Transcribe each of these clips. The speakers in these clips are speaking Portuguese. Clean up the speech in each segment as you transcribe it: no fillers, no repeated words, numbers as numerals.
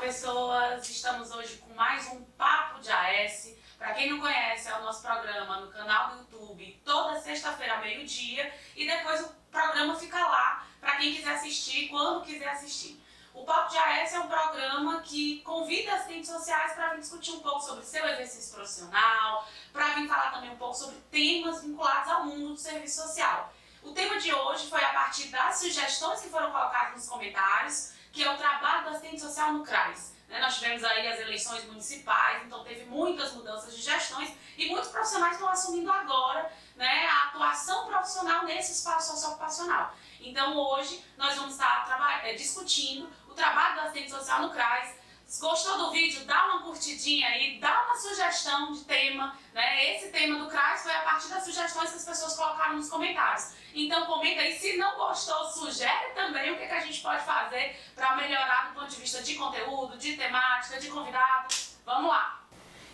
pessoas! Estamos hoje com mais um Papo de AS. Para quem não conhece, é o nosso programa no canal do YouTube, toda sexta-feira, meio-dia, e depois o programa fica lá para quem quiser assistir, quando quiser assistir. O Papo de AS é um programa que convida assistentes sociais para vir discutir um pouco sobre seu exercício profissional, para vir falar também um pouco sobre temas vinculados ao mundo do serviço social. O tema de hoje foi a partir das sugestões que foram colocadas nos comentários, que é o trabalho do assistente social no CRAS. Nós tivemos aí as eleições municipais, então teve muitas mudanças de gestões e muitos profissionais estão assumindo agora, a atuação profissional nesse espaço socioocupacional. Então hoje nós vamos estar discutindo o trabalho do assistente social no CRAS. Se gostou do vídeo, dá uma curtidinha aí, dá uma sugestão de tema. Esse tema do CRAS foi a partir das sugestões que as pessoas colocaram nos comentários. Então comenta aí, se não gostou, sugere também o que a gente pode fazer para melhorar do ponto de vista de conteúdo, de temática, de convidado. Vamos lá!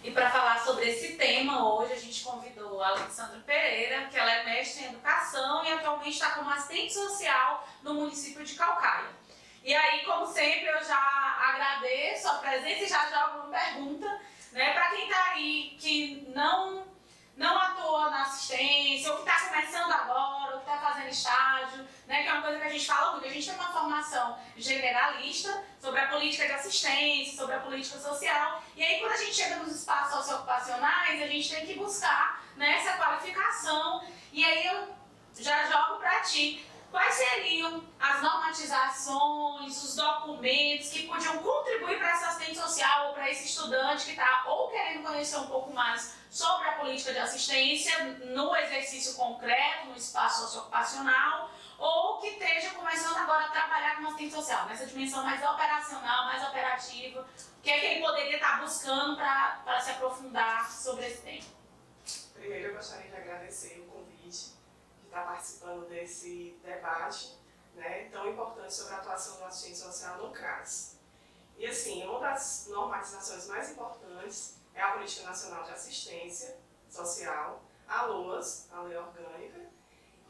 E para falar sobre esse tema, hoje a gente convidou a Alexandra Pereira, que ela é mestre em educação e atualmente está como assistente social no município de Caucaia. E aí, como sempre, eu já agradeço a presença e já jogo uma pergunta, para quem está aí que não atua na assistência, ou que está começando agora, ou que está fazendo estágio, que é uma coisa que a gente fala muito. A gente tem uma formação generalista sobre a política de assistência, sobre a política social, e aí quando a gente chega nos espaços socioocupacionais, a gente tem que buscar essa qualificação, e aí eu já jogo para ti. Quais seriam as normatizações, os documentos que podiam contribuir para esse assistente social ou para esse estudante que está ou querendo conhecer um pouco mais sobre a política de assistência no exercício concreto, no espaço socioocupacional, ou que esteja começando agora a trabalhar como assistente social, nessa dimensão mais operacional, mais operativa, o que é que ele poderia estar buscando para se aprofundar sobre esse tema? Primeiro, eu gostaria de agradecer o convite, está participando desse debate tão importante sobre a atuação do assistente social no CRAS. E assim, uma das normatizações mais importantes é a Política Nacional de Assistência Social, a LOAS, a Lei Orgânica,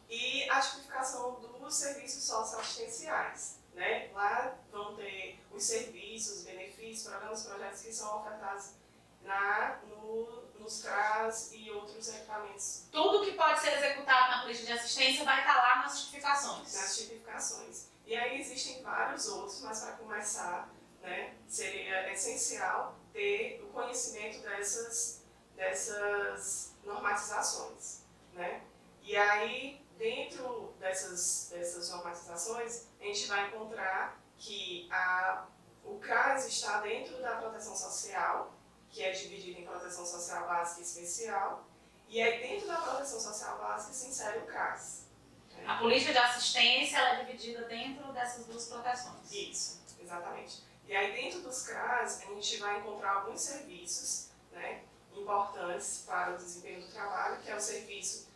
e a tipificação dos serviços socioassistenciais. Lá vão ter os serviços, benefícios, programas e projetos que são ofertados nos CRAS e outros equipamentos. Tudo que pode ser executado na política de assistência vai estar lá nas tipificações. Nas tipificações. E aí existem vários outros, mas para começar, seria essencial ter o conhecimento dessas normatizações. E aí, dentro dessas normatizações, a gente vai encontrar que o CRAS está dentro da proteção social, que é dividida em proteção social básica e especial, e aí dentro da proteção social básica se insere o CRAS. A política de assistência ela é dividida dentro dessas duas proteções. Isso, exatamente. E aí dentro dos CRAS a gente vai encontrar alguns serviços importantes para o desempenho do trabalho, que é o serviço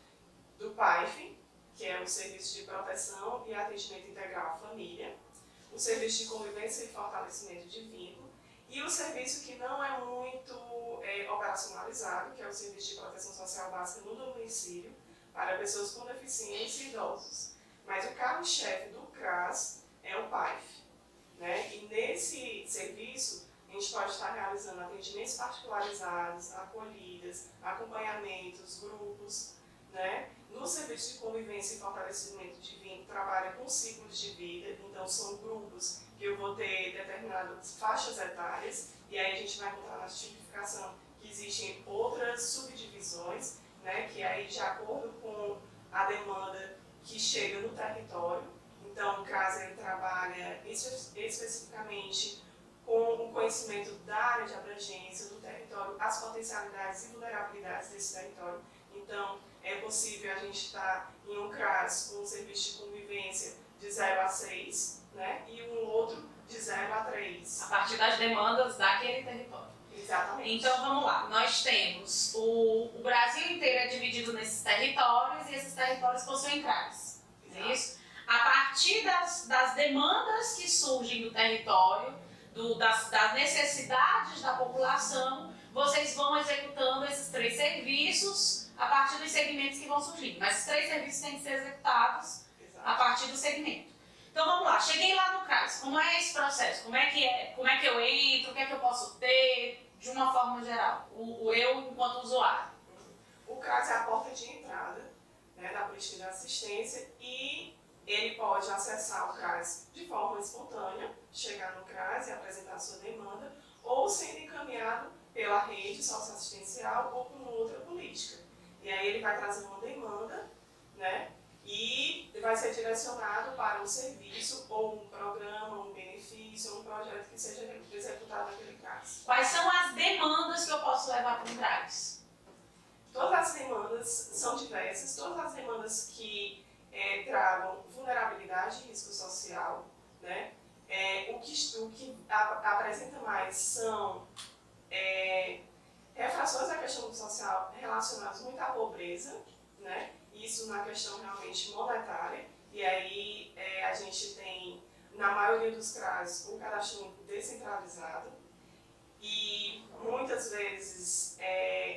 do PAIF, que é o Serviço de Proteção e Atendimento Integral à Família, o Serviço de Convivência e Fortalecimento de Vínculo, e o serviço que não é muito operacionalizado, que é o Serviço de Proteção Social Básica no domicílio, para pessoas com deficiência e idosos. Mas o carro-chefe do CRAS é o PAIF. E nesse serviço, a gente pode estar realizando atendimentos particularizados, acolhidas, acompanhamentos, grupos. No Serviço de Convivência e Fortalecimento de Vínculo, trabalha com ciclos de vida, então são grupos que eu vou ter determinadas faixas etárias, e aí a gente vai encontrar na tipificação que existem outras subdivisões, que aí de acordo com a demanda que chega no território. Então, no caso, ele trabalha especificamente com o conhecimento da área de abrangência do território, as potencialidades e vulnerabilidades desse território. Então, é possível a gente estar em um CRAS com um serviço de convivência de 0 a 6, e um outro de 0 a 3. A partir das demandas daquele território. Exatamente. Então, vamos lá. Nós temos o Brasil inteiro é dividido nesses territórios e esses territórios possuem CRAS. É isso? A partir das demandas que surgem do território, das necessidades da população, vocês vão executando esses 3 serviços a partir dos segmentos que vão surgindo. Mas esses 3 serviços têm que ser executados a partir do segmento. Então vamos lá, cheguei lá no CRAS, como é esse processo? Como é que eu entro, o que é que eu posso ter, de uma forma geral, eu enquanto usuário? O CRAS é a porta de entrada, né, da política de assistência e ele pode acessar o CRAS de forma espontânea, chegar no CRAS e apresentar sua demanda, ou sendo encaminhado pela rede socioassistencial ou por uma outra política. E aí ele vai trazer uma demanda, né, e vai ser direcionado para um serviço ou um programa, um benefício, um projeto que seja executado naquele CRAS. Quais são as demandas que eu posso levar para o CRAS? Todas as demandas são diversas, todas as demandas que tragam vulnerabilidade e risco social, né? O que apresenta mais são refrações da questão do social relacionadas muito à pobreza, né? Isso na questão realmente monetária, e aí a gente tem, na maioria dos CRAS, um cadastro único descentralizado, e muitas vezes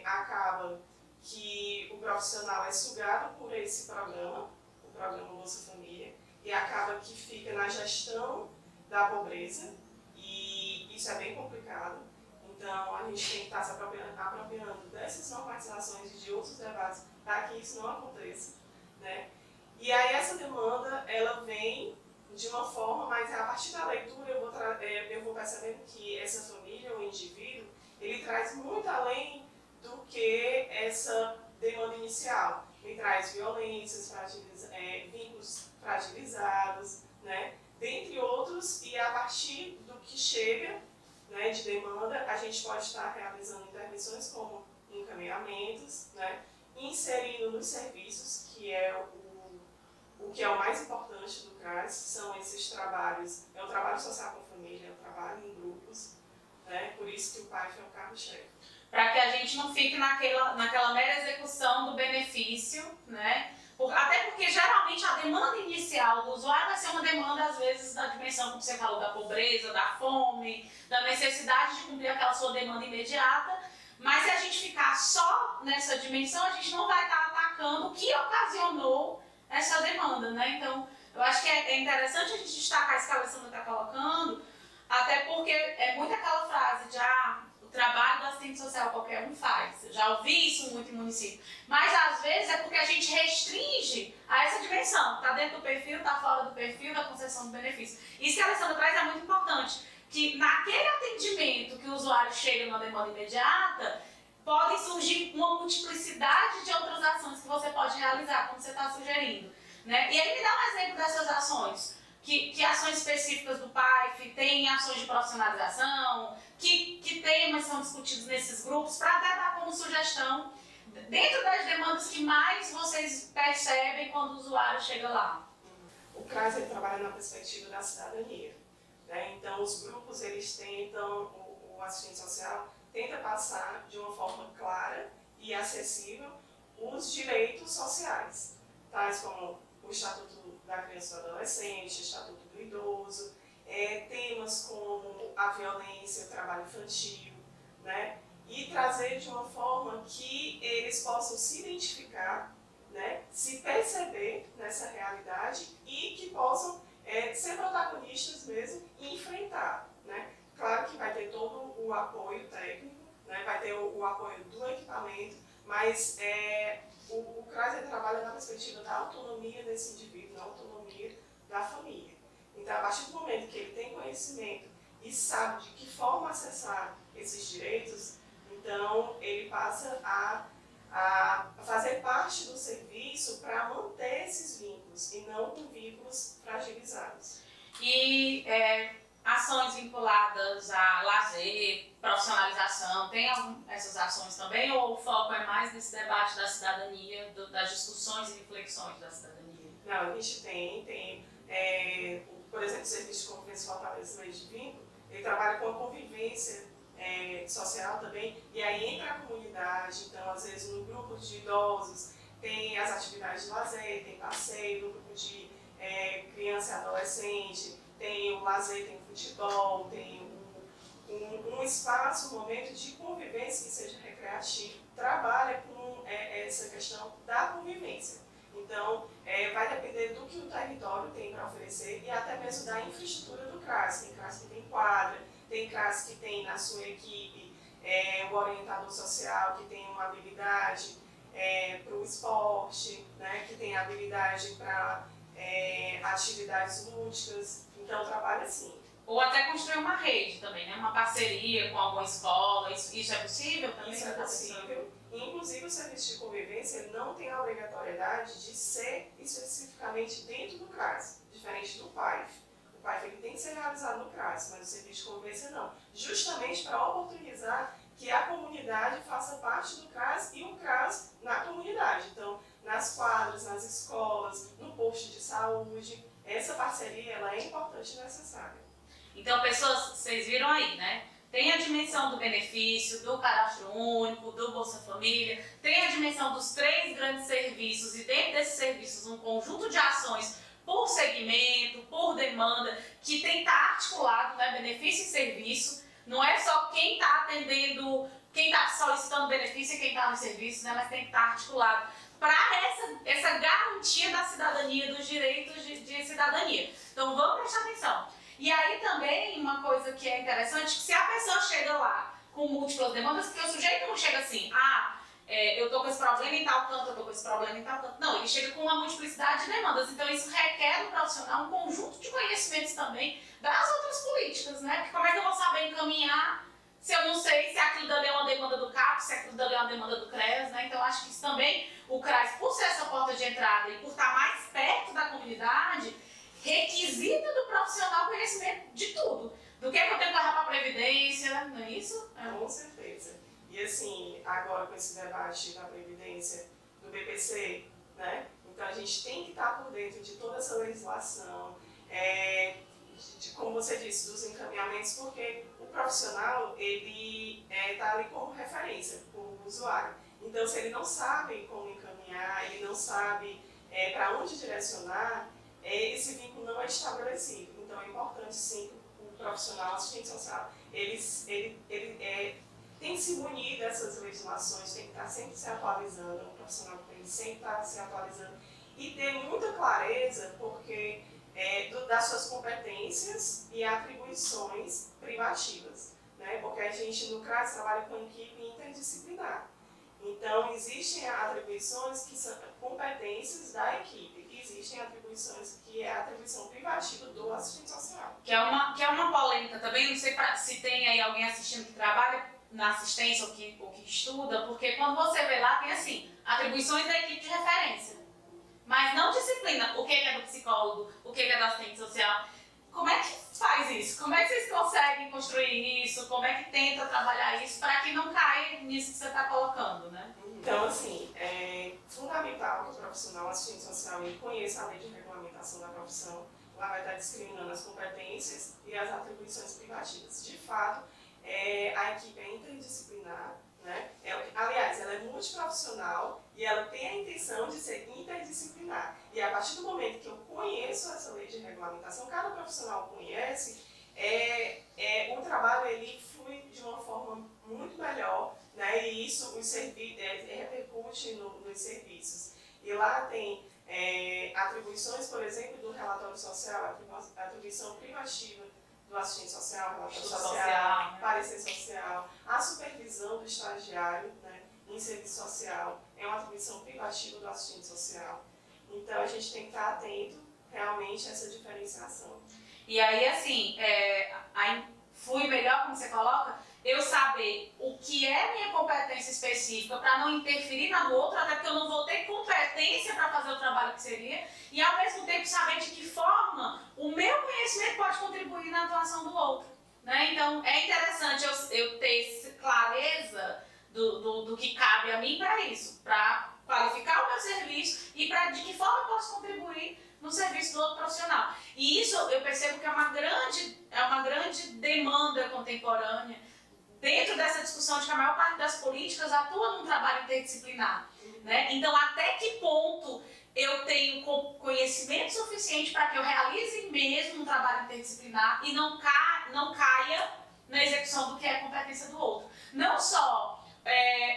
acaba que o profissional é sugado por esse programa, o programa Bolsa Família, e acaba que fica na gestão da pobreza, e isso é bem complicado. Então, a gente tem que estar se apropriando dessas normatizações e de outros debates para que isso não aconteça, né? E aí essa demanda, ela vem de uma forma, mas a partir da leitura eu vou percebendo que essa família, o indivíduo, ele traz muito além do que essa demanda inicial. Ele traz violências, vínculos fragilizados, né? Dentre outros, e a partir do que chega, né, de demanda, a gente pode estar realizando intervenções como encaminhamentos, né, inserindo nos serviços, que é o que é o mais importante do CRAS, são esses trabalhos, é o trabalho social com a família, é o trabalho em grupos, né, por isso que o PAIF é o carro-chefe. Para que a gente não fique naquela mera execução do benefício, né? Até porque geralmente a demanda inicial do usuário vai ser uma demanda, às vezes, da dimensão, como você falou, da pobreza, da fome, da necessidade de cumprir aquela sua demanda imediata, mas se a gente ficar só nessa dimensão, a gente não vai estar atacando o que ocasionou essa demanda, né? Então, eu acho que é interessante a gente destacar isso que a Alessandra está colocando, até porque é muito aquela frase de o trabalho do assistente social qualquer um faz. Eu já ouvi isso muito em município. Mas às vezes é porque a gente restringe a essa dimensão. Está dentro do perfil, está fora do perfil da concessão do benefício. Isso que a Alessandra traz é muito importante. Que naquele atendimento que o usuário chega numa demanda imediata, podem surgir uma multiplicidade de outras ações que você pode realizar, como você está sugerindo, né? E aí me dá um exemplo dessas ações. Que ações específicas do PAIF, tem ações de profissionalização, que temas são discutidos nesses grupos, para até dar como sugestão, dentro das demandas que mais vocês percebem quando o usuário chega lá. O CRAS ele trabalha na perspectiva da cidadania, né? Então, os grupos, eles tentam, o assistente social tenta passar de uma forma clara e acessível os direitos sociais, tais como o Estatuto da Criança e do Adolescente, Estatuto do Idoso, temas como a violência, o trabalho infantil, né? E trazer de uma forma que eles possam se identificar, né? Se perceber nessa realidade e que possam ser protagonistas mesmo e enfrentar, né? Claro que vai ter todo o apoio técnico, né? Vai ter o apoio do equipamento, mas o CRAS ele trabalha na perspectiva da autonomia desse indivíduo, da autonomia da família. Então, a partir do momento que ele tem conhecimento e sabe de que forma acessar esses direitos, então ele passa a fazer parte do serviço para manter esses vínculos e não com vínculos fragilizados. E ações vinculadas a lazer, profissionalização, tem essas ações também, ou o foco é mais nesse debate da cidadania, das discussões e reflexões da cidadania? Não, a gente tem por exemplo, o Serviço de Convivência e Fortalecimento de Vínculo, ele trabalha com a convivência social também, e aí entra a comunidade, então às vezes no grupo de idosos tem as atividades de lazer, tem passeio, no grupo de criança e adolescente, tem o lazer, tem o futebol, tem um espaço, um momento de convivência que seja recreativo, trabalha com essa questão da convivência. Então, vai depender do que o território tem para oferecer e até mesmo da infraestrutura do CRAS. Tem CRAS que tem quadra, tem CRAS que tem na sua equipe o orientador social que tem uma habilidade para o esporte, né, que tem habilidade para atividades lúdicas. Então, trabalha assim. Ou até construir uma rede também, né? Uma parceria com alguma escola, isso é possível também? Isso é possível. Inclusive, o serviço de convivência não tem a obrigatoriedade de ser especificamente dentro do CRAS, diferente do PAIF. O PAIF ele tem que ser realizado no CRAS, mas o serviço de convivência não. Justamente para oportunizar que a comunidade faça parte do CRAS e o CRAS na comunidade. Então, nas quadras, nas escolas, no posto de saúde, essa parceria ela é importante e necessária. Então, pessoas, vocês viram aí, né? Tem a dimensão do benefício, do cadastro único, do Bolsa Família, tem a dimensão dos 3 grandes serviços e dentro desses serviços um conjunto de ações por segmento, por demanda, que tem que estar articulado, né? Benefício e serviço. Não é só quem está atendendo, quem está solicitando benefício e quem está no serviço, né? Mas tem que estar articulado para essa garantia da cidadania, dos direitos de cidadania. Então, vamos prestar atenção. E aí também uma coisa que é interessante, que se a pessoa chega lá com múltiplas demandas, porque o sujeito não chega assim, eu tô com esse problema em tal canto, eu tô com esse problema em tal canto. Não, ele chega com uma multiplicidade de demandas. Então isso requer do profissional um conjunto de conhecimentos também das outras políticas, né? Porque como é que eu vou saber encaminhar se eu não sei se aquilo dali é uma demanda do CAP, se aquilo dali é uma demanda do CREAS, né? Então acho que isso também, o CRAS, por ser essa porta de entrada e por estar mais perto da comunidade, requisita do profissional conhecimento de tudo. Do que eu tenho que levar para a Previdência, não é isso? Com certeza. E assim, agora com esse debate da Previdência, do BPC, né? Então a gente tem que estar por dentro de toda essa legislação, como você disse, dos encaminhamentos, porque o profissional, ele está ali como referência para o usuário. Então, se ele não sabe como encaminhar, ele não sabe para onde direcionar, esse vínculo não é estabelecido. Então é importante sim que o profissional assistente social ele tem que se munir dessas legislações, tem que estar sempre se atualizando, o profissional tem que sempre estar se atualizando e ter muita clareza porque das suas competências e atribuições privativas, né? Porque a gente no CRAS trabalha com equipe interdisciplinar. Então existem atribuições que são competências da equipe. Existem atribuições que é a atribuição privativa do assistente social. Que é uma polêmica também, não sei se tem aí alguém assistindo que trabalha na assistência ou que estuda, porque quando você vê lá tem assim, atribuições da equipe de referência, mas não disciplina o que é do psicólogo, o que é do assistente social. Como é que faz isso? Como é que vocês conseguem construir isso? Como é que tenta trabalhar isso para que não caia nisso que você está colocando, né? Então, assim, é fundamental que o profissional assistente social ele conheça a lei de regulamentação da profissão. Lá vai estar discriminando as competências e as atribuições privativas. De fato, a equipe é interdisciplinar, né? Aliás, ela é multiprofissional e ela tem a intenção de ser interdisciplinar. E a partir do momento que eu conheço essa lei de regulamentação, cada profissional conhece, o trabalho ele flui de uma forma muito melhor, né? E isso repercute nos serviços. E lá tem atribuições, por exemplo, do relatório social, atribuição privativa do assistente social, relatório social, né? parecer social, a supervisão do estagiário, né, em serviço social, é uma atribuição privativa do assistente social. Então a gente tem que estar atento realmente a essa diferenciação. E aí, assim, flui melhor, como você coloca, eu saber o que é minha competência específica para não interferir na do outro, até porque eu não vou ter competência para fazer o trabalho que seria, e ao mesmo tempo saber de que forma o meu conhecimento pode contribuir na atuação do outro, né? Então é interessante eu ter clareza do que cabe a mim para isso, para qualificar o meu serviço e para de que forma eu posso contribuir no serviço do outro profissional. E isso eu percebo que é uma grande demanda contemporânea dentro dessa discussão de que a maior parte das políticas atua num trabalho interdisciplinar, né? Então, até que ponto eu tenho conhecimento suficiente para que eu realize mesmo um trabalho interdisciplinar e não caia na execução do que é a competência do outro. Não só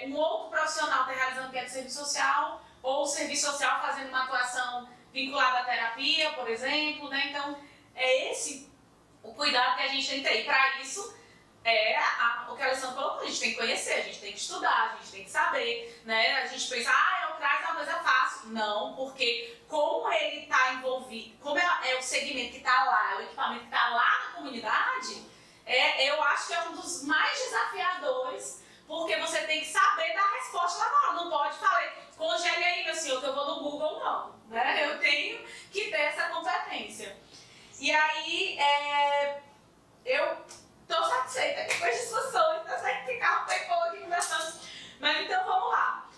um outro profissional está realizando o que é de serviço social, ou o serviço social fazendo uma atuação vinculada à terapia, por exemplo, né? Então, é esse o cuidado que a gente tem que ter. E para isso, o que a Alessandra colocou, a gente tem que conhecer, a gente tem que estudar, a gente tem que saber, né? A gente pensa, o CRAS é uma coisa fácil. Não, porque como ele está envolvido, como é o segmento que está lá, é o equipamento que está lá na comunidade, eu acho que é um dos mais desafiadores, porque você tem que saber dar resposta lá na hora. Não pode falar, congele aí, meu senhor, que eu vou no Google, não. Né? Eu tenho que ter essa competência. E aí, eu estou satisfeita depois de discussões, eu sei que ficava um tempão aqui conversando. Mas então vamos lá.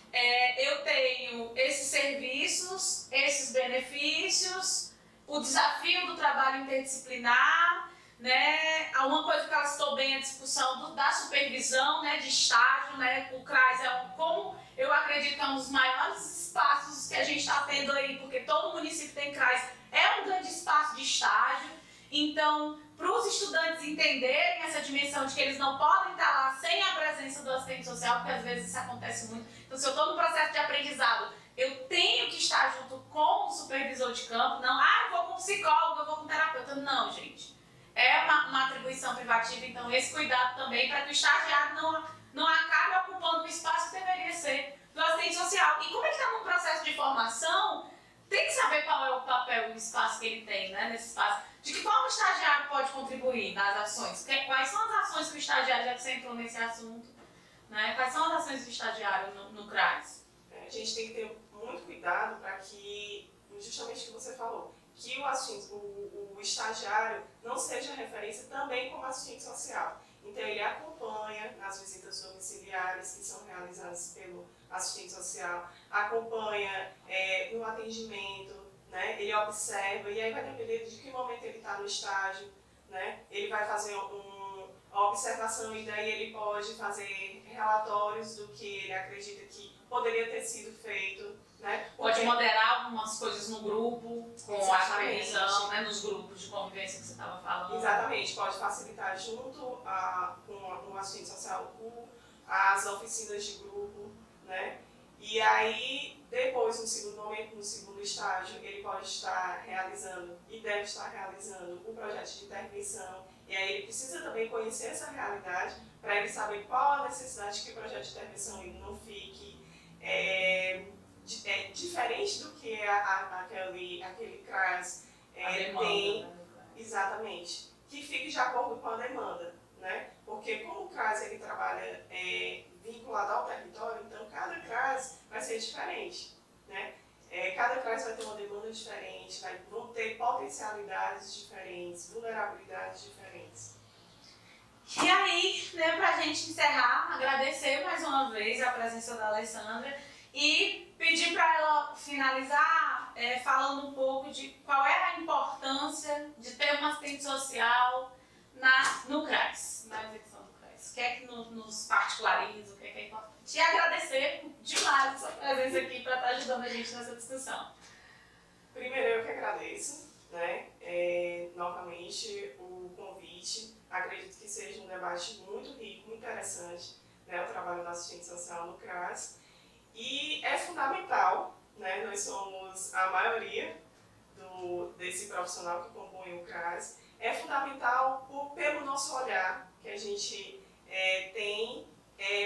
Eu tenho esses serviços, esses benefícios, o desafio do trabalho interdisciplinar, né? Uma coisa que ela citou bem, a discussão da supervisão, né, de estágio, né? O CRAS como eu acredito que é um dos maiores espaços que a gente está tendo aí, porque todo município tem CRAS, é um grande espaço de estágio. Então, para os estudantes entenderem essa dimensão de que eles não podem estar lá sem a presença do assistente social, porque às vezes isso acontece muito. Então, se eu estou no processo de aprendizado, eu tenho que estar junto com o supervisor de campo. Não, eu vou com psicólogo, eu vou com terapeuta. Não, gente. É uma atribuição privativa, então esse cuidado também para que o estagiário não acabe ocupando o espaço que deveria ser do assistente social. E como ele está num processo de formação, tem que saber qual é o papel e o espaço que ele tem, né, nesse espaço. De que forma o estagiário pode contribuir nas ações? Quais são as ações que o estagiário, já que você entrou nesse assunto, né, quais são as ações do estagiário no CRAS? A gente tem que ter muito cuidado para que, justamente o que você falou, que o estagiário não seja referência também como assistente social. Então, ele acompanha nas visitas domiciliares que são realizadas pelo assistente social, acompanha no atendimento, né? Ele observa, e aí vai depender de que momento ele está no estágio, né? Ele vai fazer uma observação e daí ele pode fazer relatórios do que ele acredita que poderia ter sido feito, né? Pode moderar algumas coisas no grupo, com a supervisão, né, nos grupos de convivência que você estava falando. Exatamente, pode facilitar junto com o assistente social as oficinas de grupo, né? E aí, depois, no segundo momento, no segundo estágio, ele pode estar realizando e deve estar realizando o projeto de intervenção. E aí ele precisa também conhecer essa realidade para ele saber qual a necessidade que o projeto de intervenção ele não fique diferente do que aquele CRAS tem. Né? Exatamente. Que fique de acordo com a demanda, né? Porque como o CRAS ele trabalha vinculado ao território, então cada CRAS vai ser diferente, né? Cada CRAS vai ter uma demanda diferente, vão ter potencialidades diferentes, vulnerabilidades diferentes. E aí, né, para a gente encerrar, agradecer mais uma vez a presença da Alessandra e pedir para ela finalizar falando um pouco de qual é a importância de ter uma assistente social no CRAS, na execução do CRAS. O que é que nos particulariza, o que é importante. E agradecer demais a sua presença aqui para estar ajudando a gente nessa discussão. Primeiro, eu que agradeço, né, novamente o convite. Acredito que seja um debate muito rico, muito interessante, né, o trabalho da assistente social no CRAS. E é fundamental, né, nós somos a maioria desse profissional que compõe o CRAS, é fundamental pelo nosso olhar que a gente tem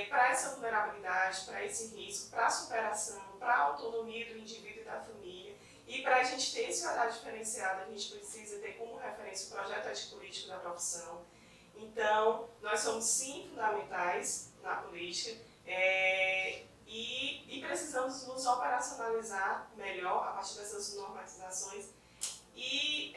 para essa vulnerabilidade, para esse risco, para a superação, para a autonomia do indivíduo e da família. E para a gente ter esse olhar diferenciado, a gente precisa ter como referência o projeto ético-político da profissão. Então, nós somos sim fundamentais na política e precisamos nos operacionalizar melhor a partir dessas normatizações. E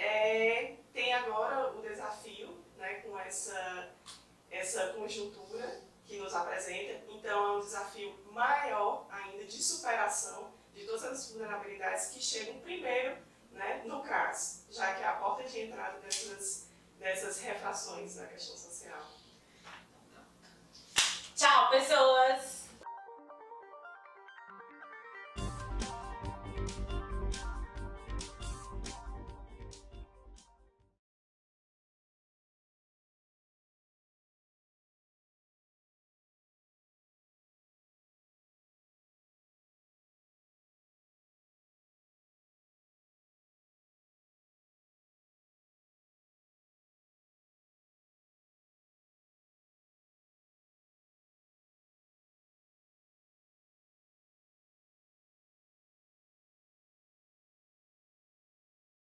tem agora o desafio, né, com essa conjuntura que nos apresenta. Então, é um desafio maior ainda de superação de todas as vulnerabilidades que chegam primeiro, né, no CRAS, já que é a porta de entrada dessas refrações na questão social.